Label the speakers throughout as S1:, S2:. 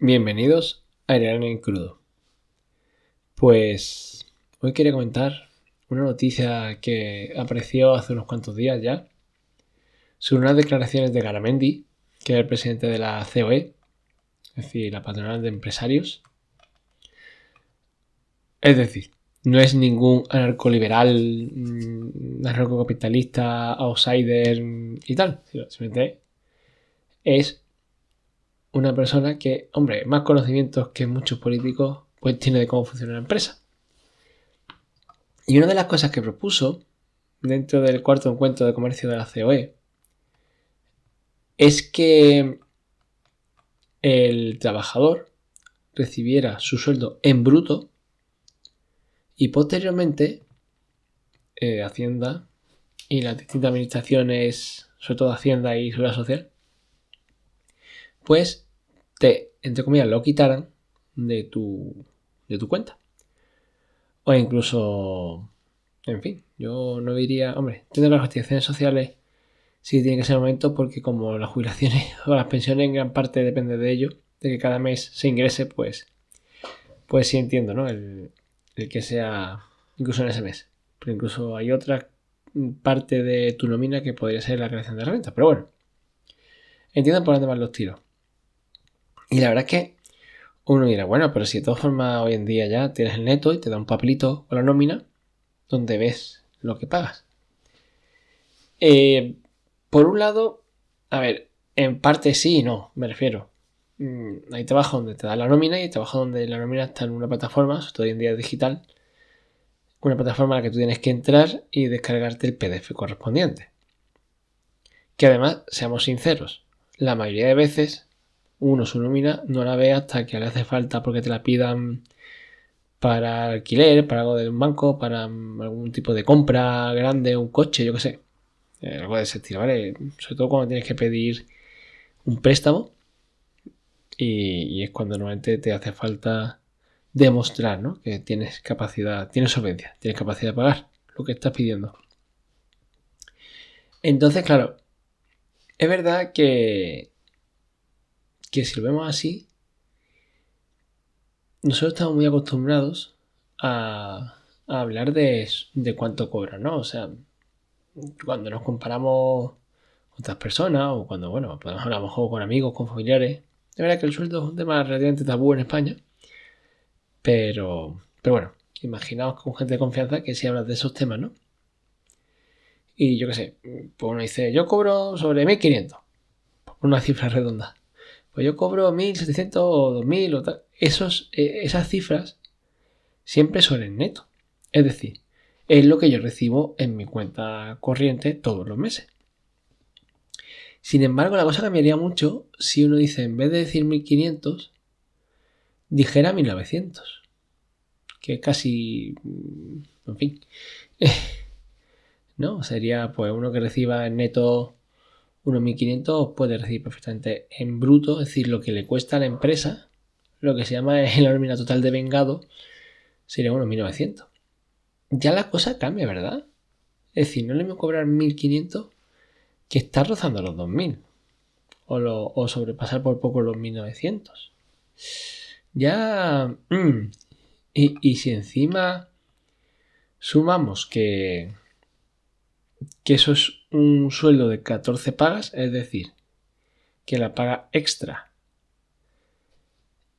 S1: Bienvenidos a Irán en Crudo. Pues hoy quería comentar una noticia que apareció hace unos cuantos días ya sobre unas declaraciones de Garamendi, que es el presidente de la COE, es decir, la patronal de empresarios. Es decir, no es ningún anarcoliberal, anarcocapitalista, outsider y tal, simplemente es una persona que, hombre, más conocimientos que muchos políticos, pues tiene de cómo funciona la empresa. Y una de las cosas que propuso dentro del cuarto encuentro de comercio de la COE es que el trabajador recibiera su sueldo en bruto y posteriormente Hacienda y las distintas administraciones, sobre todo Hacienda y Seguridad Social, pues entre comillas, lo quitaran de tu cuenta. O incluso, en fin, yo no diría, hombre, tener las cotizaciones sociales sí tiene que ser el momento, porque como las jubilaciones o las pensiones en gran parte depende de ello, de que cada mes se ingrese, pues sí entiendo, ¿no? El que sea incluso en ese mes. Pero incluso hay otra parte de tu nómina que podría ser la creación de renta. Pero bueno, entiendo por dónde van los tiros. Y la verdad es que uno dirá, bueno, pero si de todas formas hoy en día ya tienes el neto y te da un papelito con la nómina donde ves lo que pagas. Por un lado, a ver, en parte sí y no, me refiero. Hay trabajo donde te da la nómina y hay trabajo donde la nómina está en una plataforma, sobre todo hoy en día digital, una plataforma a la que tú tienes que entrar y descargarte el PDF correspondiente. Que además, seamos sinceros, la mayoría de veces uno su nómina no la ve hasta que le hace falta porque te la pidan para alquiler, para algo de un banco, para algún tipo de compra grande, un coche, yo qué sé. Algo de ese estilo, ¿vale? Sobre todo cuando tienes que pedir un préstamo y es cuando normalmente te hace falta demostrar, ¿no? Que tienes capacidad, tienes solvencia, tienes capacidad de pagar lo que estás pidiendo. Entonces, claro, es verdad que si lo vemos así, nosotros estamos muy acostumbrados a hablar de cuánto cobran, ¿no? O sea, cuando nos comparamos con otras personas o cuando, bueno, podemos hablar a lo mejor con amigos, con familiares, es verdad que el sueldo es un tema relativamente tabú en España, pero bueno, imaginaos con gente de confianza que si hablas de esos temas, ¿no? Y yo qué sé, pues uno dice, yo cobro sobre 1.500, por una cifra redonda. Pues yo cobro 1.700 o 2.000 o tal. Esas cifras siempre son en neto. Es decir, es lo que yo recibo en mi cuenta corriente todos los meses. Sin embargo, la cosa cambiaría mucho si uno dice, en vez de decir 1.500, dijera 1.900. Que casi, en fin, ¿no? Sería pues uno que reciba en neto unos 1.500, puede recibir perfectamente en bruto, es decir, lo que le cuesta a la empresa, lo que se llama la nómina total de vengado, sería unos 1.900. Ya la cosa cambia, ¿verdad? Es decir, no le voy a cobrar 1.500 que está rozando los 2.000 o sobrepasar por poco los 1.900. Ya... Y si encima sumamos que eso es un sueldo de 14 pagas, es decir, que la paga extra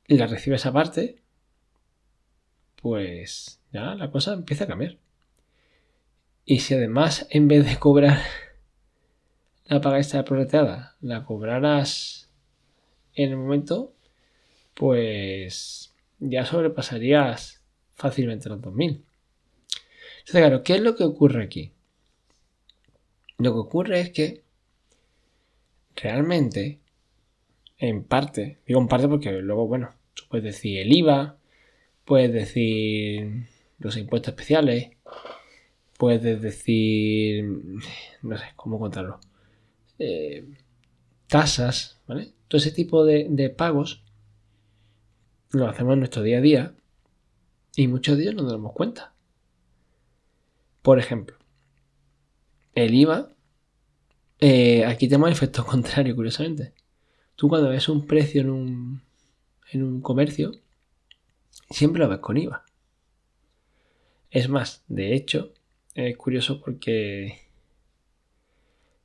S1: la recibe esa parte, pues ya la cosa empieza a cambiar. Y si además, en vez de cobrar la paga extra prorrateada, la cobraras en el momento, pues ya sobrepasarías fácilmente los 2.000. Entonces, claro, ¿qué es lo que ocurre aquí? Lo que ocurre es que realmente, en parte, digo en parte porque luego, bueno, tú puedes decir el IVA, puedes decir los impuestos especiales, puedes decir, no sé cómo contarlo, tasas, ¿vale? Todo ese tipo de pagos lo hacemos en nuestro día a día y muchos de ellos no nos damos cuenta. Por ejemplo, el IVA, aquí tenemos el efecto contrario, curiosamente. Tú cuando ves un precio en en un comercio, siempre lo ves con IVA. Es más, de hecho, es curioso porque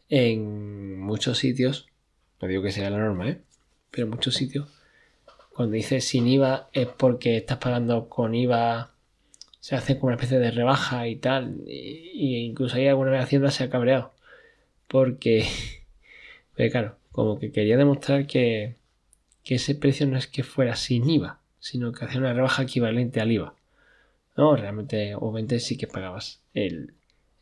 S1: en muchos sitios, no digo que sea la norma, pero en muchos sitios, cuando dices sin IVA es porque estás pagando con IVA, se hace como una especie de rebaja y tal, y incluso ahí alguna vez Hacienda se ha cabreado, porque claro, como que quería demostrar que ese precio no es que fuera sin IVA, sino que hacía una rebaja equivalente al IVA. No, realmente, obviamente sí que pagabas el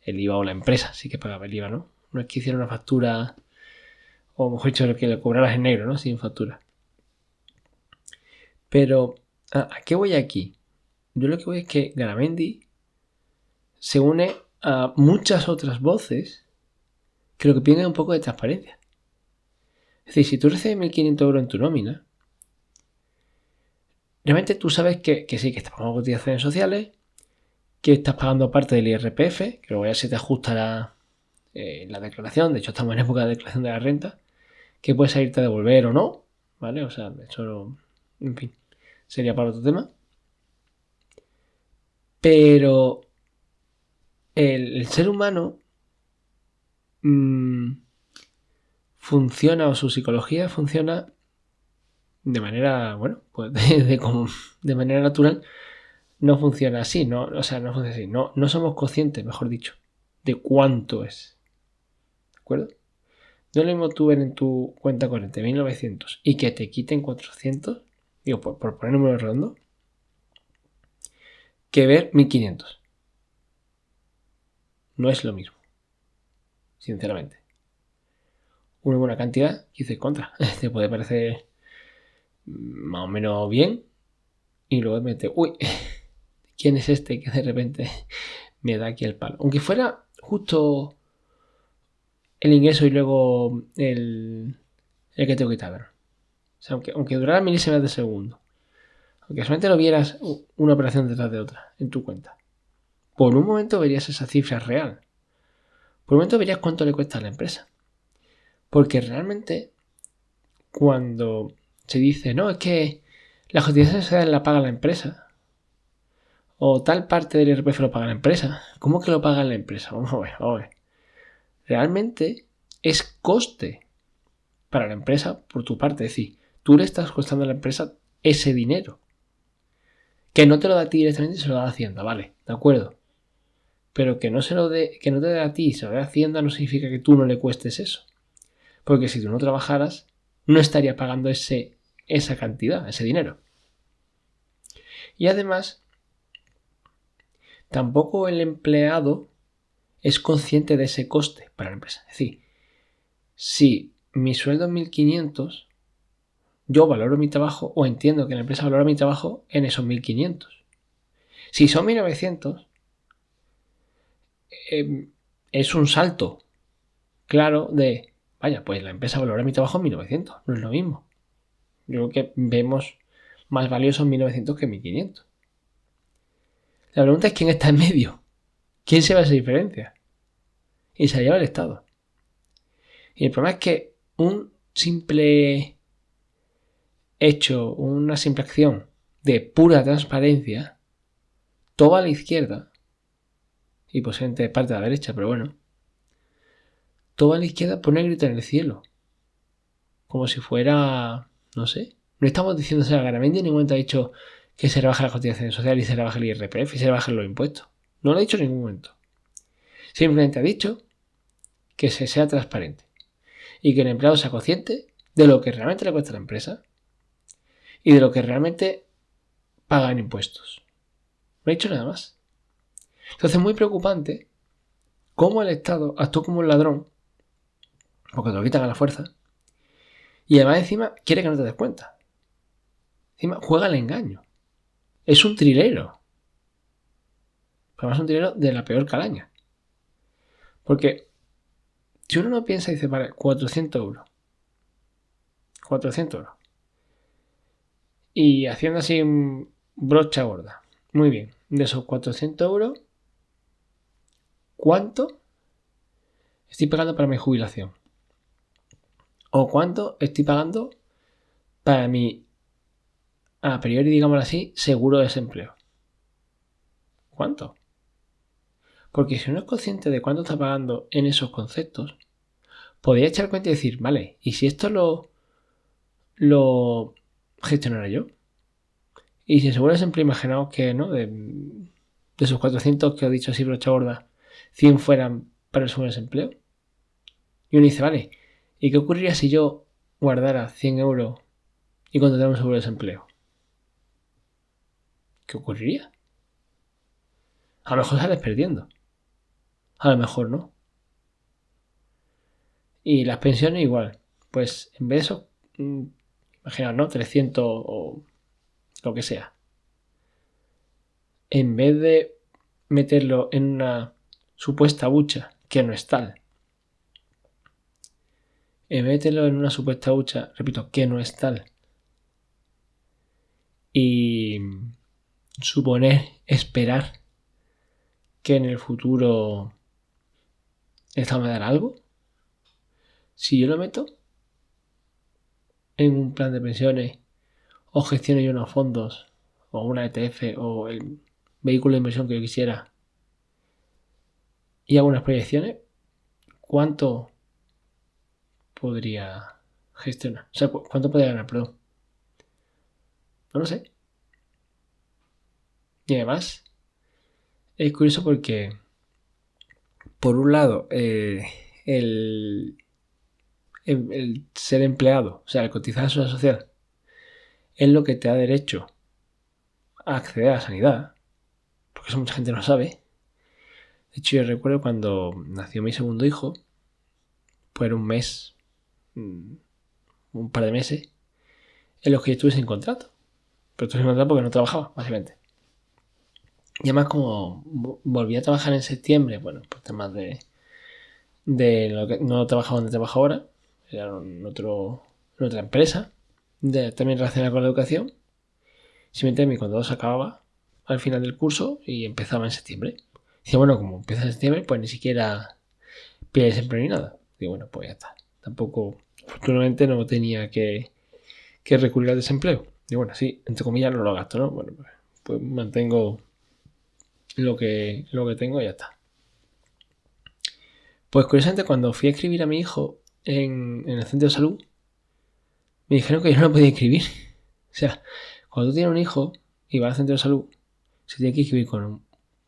S1: IVA, o la empresa sí que pagaba el IVA, ¿no? No es que hiciera una factura, o mejor dicho, que le cobraras en negro, ¿no? Sin factura. Pero, ¿a qué voy aquí? Yo lo que voy es que Garamendi se une a muchas otras voces que lo que piden es un poco de transparencia. Es decir, si tú recibes 1.500 euros en tu nómina, realmente tú sabes que sí, que estás pagando cotizaciones sociales, que estás pagando parte del IRPF, que luego ya se te ajustará la declaración. De hecho, estamos en época de declaración de la renta, que puedes salirte a devolver o no, ¿vale? O sea, eso, en fin, sería para otro tema. Pero el ser humano funciona, o su psicología funciona de manera, bueno, pues de manera natural. No funciona así, ¿no? O sea, no funciona así. No somos conscientes, mejor dicho, de cuánto es. ¿De acuerdo? No es lo mismo tú ver en tu cuenta corriente 1.900 y que te quiten 400, digo, por poner número redondo, que ver 1.500. No es lo mismo, sinceramente. Una buena cantidad, quise contra. Te puede parecer más o menos bien y luego mete, uy, ¿quién es este que de repente me da aquí el palo? Aunque fuera justo el ingreso y luego el que tengo que quitar. O sea, aunque durara milésimas de segundo, aunque solamente lo vieras una operación detrás de otra en tu cuenta, por un momento verías esa cifra real. Por un momento verías cuánto le cuesta a la empresa. Porque realmente, cuando se dice, no, es que la cotización social la paga la empresa, o tal parte del IRPF lo paga la empresa, ¿cómo que lo paga la empresa? Vamos a ver. Realmente es coste para la empresa por tu parte. Es decir, tú le estás costando a la empresa ese dinero. Que no te lo da a ti directamente, se lo da a Hacienda, vale, de acuerdo. Pero que no te dé a ti, se lo dé a Hacienda, no significa que tú no le cuestes eso. Porque si tú no trabajaras, no estaría pagando esa cantidad, ese dinero. Y además, tampoco el empleado es consciente de ese coste para la empresa. Es decir, si mi sueldo es 1.500, yo valoro mi trabajo, o entiendo que la empresa valora mi trabajo en esos 1.500. Si son 1.900, es un salto claro de, vaya, pues la empresa valora mi trabajo en 1.900, no es lo mismo. Yo creo que vemos más valiosos 1.900 que 1.500. La pregunta es quién está en medio. ¿Quién se va a esa diferencia? Y se la lleva el Estado. Y el problema es que un simple hecho, una simple acción de pura transparencia, toda la izquierda, y posiblemente parte de la derecha, pero bueno, toda la izquierda pone el grito en el cielo. Como si fuera, no sé. No estamos diciéndose a Garamendi, en ningún momento ha dicho que se rebaja la cotización social y se rebaja el IRPF y se rebajan los impuestos. No lo ha dicho en ningún momento. Simplemente ha dicho que se sea transparente y que el empleado sea consciente de lo que realmente le cuesta a la empresa y de lo que realmente paga en impuestos. No ha dicho nada más. Entonces es muy preocupante cómo el Estado actuó como un ladrón, porque te lo quitan a la fuerza, y además encima quiere que no te des cuenta. Encima juega al engaño. Es un trilero. Pero además es un trilero de la peor calaña. Porque si uno no piensa y dice, vale, 400 euros. 400 euros. Y haciendo así brocha gorda. Muy bien. De esos 400 euros, ¿cuánto estoy pagando para mi jubilación? ¿O cuánto estoy pagando para mi a priori, digámoslo así, seguro de desempleo. ¿Cuánto? Porque si uno es consciente de cuánto está pagando en esos conceptos, podría echar cuenta y decir, vale, ¿y si esto lo gestionara yo? Y si seguro de desempleo, imaginaos que, ¿no? De esos 400 que he dicho así, brocha gorda, 100 fueran para el seguro de desempleo. Y uno dice, vale, ¿y qué ocurriría si yo guardara 100 euros y contratara un seguro de desempleo? ¿Qué ocurriría? A lo mejor sales perdiendo. A lo mejor no. Y las pensiones igual. Pues en vez de eso, imaginaos, ¿no? 300 o lo que sea. En vez de meterlo en una supuesta hucha que no es tal. En vez de meterlo en una supuesta hucha, repito, que no es tal. Y esperar que en el futuro el Estado me dará algo. Si yo lo meto en un plan de pensiones o gestiono yo unos fondos o una ETF o el vehículo de inversión que yo quisiera y hago unas proyecciones, ¿cuánto podría gestionar? O sea, ¿cuánto podría ganar? Perdón. No lo sé. Y además, es curioso porque, por un lado, el ser empleado, o sea, el cotizar a la seguridad social, es lo que te da derecho a acceder a la sanidad, porque eso mucha gente no sabe. De hecho, yo recuerdo cuando nació mi segundo hijo, pues era un mes, un par de meses, en los que yo estuve sin contrato. Pero estuve sin contrato porque no trabajaba, básicamente. Y además, como volví a trabajar en septiembre, bueno, pues temas de lo que no trabajaba donde trabajo ahora, era en otra empresa, también relacionada con la educación. Simplemente mi contrato se acababa al final del curso y empezaba en septiembre. Dice, bueno, como empieza en septiembre, pues ni siquiera pide desempleo ni nada. Digo, bueno, pues ya está. Tampoco, afortunadamente no tenía que recurrir al desempleo. Y bueno, sí, entre comillas no lo gasto, ¿no? Bueno, pues mantengo lo que tengo y ya está. Pues curiosamente cuando fui a escribir a mi hijo en el centro de salud, me dijeron que yo no lo podía escribir. O sea, cuando tú tienes un hijo y vas al centro de salud, se tiene que escribir con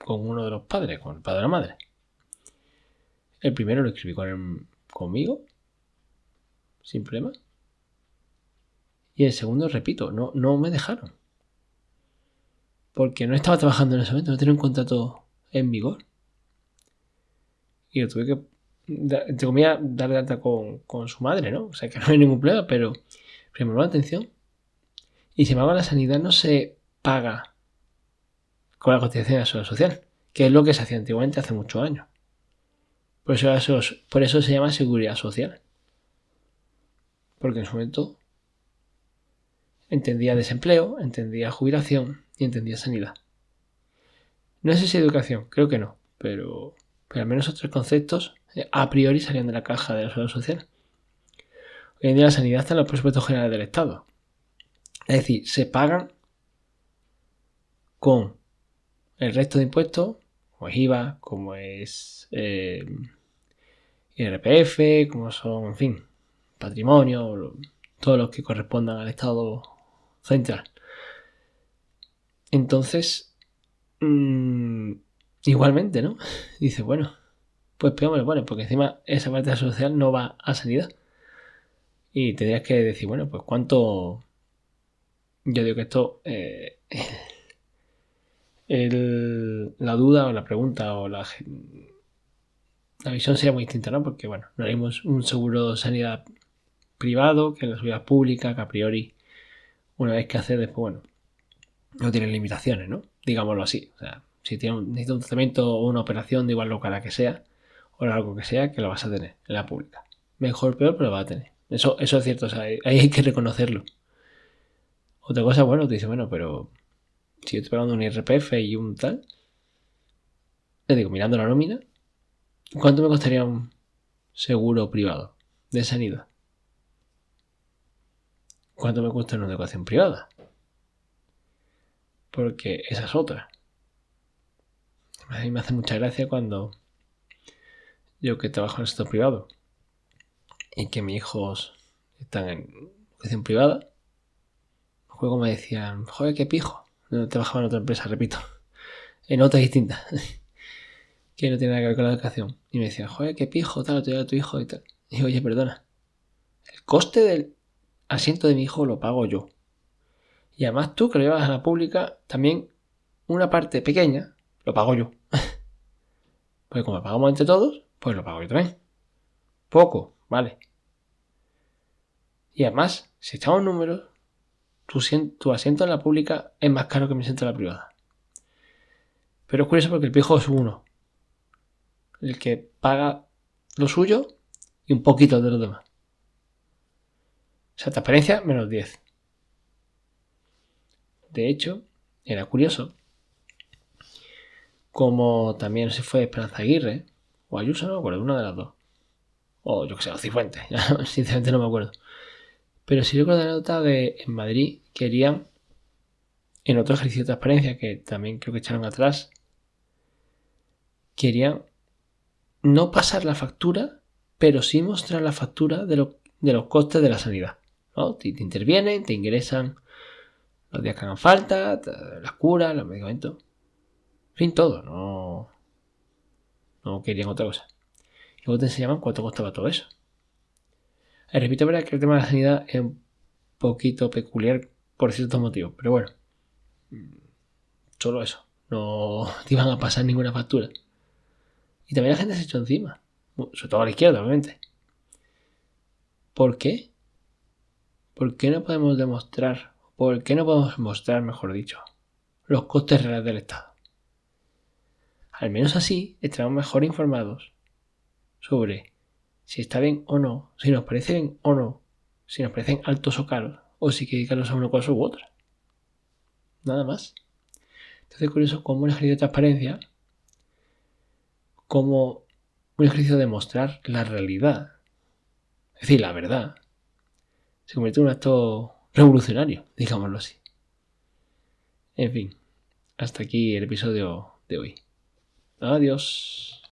S1: uno de los padres, con el padre o la madre. El primero lo escribí conmigo, sin problema. Y el segundo, repito, no me dejaron. Porque no estaba trabajando en ese momento, no tenía un contrato en vigor. Y lo tuve que, entre comillas, dar de alta con su madre, ¿no? O sea, que no hay ningún problema, pero me llamó la atención. Y sin embargo, la sanidad no se paga con la cotización de la seguridad social, que es lo que se hacía antiguamente hace muchos años. Por eso se llama seguridad social. Porque en su momento entendía desempleo, entendía jubilación y entendía sanidad. No sé si educación, creo que no, pero al menos otros conceptos a priori salían de la caja de la seguridad social. Hoy en día la sanidad está en los presupuestos generales del Estado. Es decir, se pagan con el resto de impuestos, como es IVA, como es IRPF, como son, en fin, patrimonio, todos los que correspondan al Estado central. Entonces, igualmente, ¿no? Dice, bueno, pues peor me lo pone, porque encima esa parte de la social no va a sanidad. Y tendrías que decir, bueno, pues cuánto. Yo digo que esto. La duda o la pregunta o la visión sería muy distinta, ¿no? Porque, bueno, no haremos un seguro de sanidad privado que la seguridad pública, que a priori, una vez que haces, después, bueno, no tienen limitaciones, ¿no? Digámoslo así. O sea, si necesita un tratamiento o una operación de igual lo cara que sea, o algo que sea, que lo vas a tener en la pública. Mejor o peor, pero lo vas a tener. Eso es cierto, o sea, ahí hay que reconocerlo. Otra cosa, bueno, te dice, bueno, pero si yo estoy pagando un IRPF y un tal, le digo, mirando la nómina, ¿cuánto me costaría un seguro privado de sanidad? ¿Cuánto me cuesta una educación privada? porque esa es otra. A mí me hace mucha gracia cuando yo que trabajo en el sector privado y que mis hijos están en educación privada, luego me decían, joder, qué pijo. No trabajaba en otra empresa, repito, en otra distinta, que no tiene nada que ver con la educación. Y me decían, joder, qué pijo, tal, te llega tu hijo y tal. Y digo, oye, perdona, el coste del asiento de mi hijo lo pago yo. Y además tú que lo llevas a la pública, también una parte pequeña lo pago yo. Pues como lo pagamos entre todos, pues lo pago yo también. Poco, vale. Y además, si echamos números, tu asiento en la pública es más caro que mi asiento en la privada. Pero es curioso porque el pijo es uno. El que paga lo suyo y un poquito de los demás. O sea, transparencia, menos 10. De hecho, era curioso. Como también se fue Esperanza Aguirre, o Ayuso, no me acuerdo, una de las dos. O yo que sé, o Cifuentes, sinceramente no me acuerdo. Pero sí recuerdo la nota de en Madrid querían, en otro ejercicio de transparencia que también creo que echaron atrás, querían no pasar la factura, pero sí mostrar la factura de los costes de la sanidad, ¿no? Te intervienen, te ingresan los días que hagan falta, las curas, los medicamentos, en fin, todo, no querían otra cosa. Y luego te enseñaban cuánto costaba todo eso. Repito, verdad que el tema de la sanidad es un poquito peculiar por ciertos motivos, pero bueno, solo eso, no te iban a pasar ninguna factura. Y también la gente se echó encima, sobre todo a la izquierda, obviamente. ¿Por qué? ¿Por qué no podemos demostrar, por qué no podemos mostrar, mejor dicho, los costes reales del Estado? Al menos así estaremos mejor informados sobre si está bien o no, si nos parece bien o no, si nos parecen altos o caros, o si hay que dedicarlos a una cosa u otra. Nada más. Entonces es curioso cómo un ejercicio de transparencia, como un ejercicio de mostrar la realidad, es decir, la verdad, se convierte en un acto revolucionario, digámoslo así. En fin, hasta aquí el episodio de hoy. Adiós.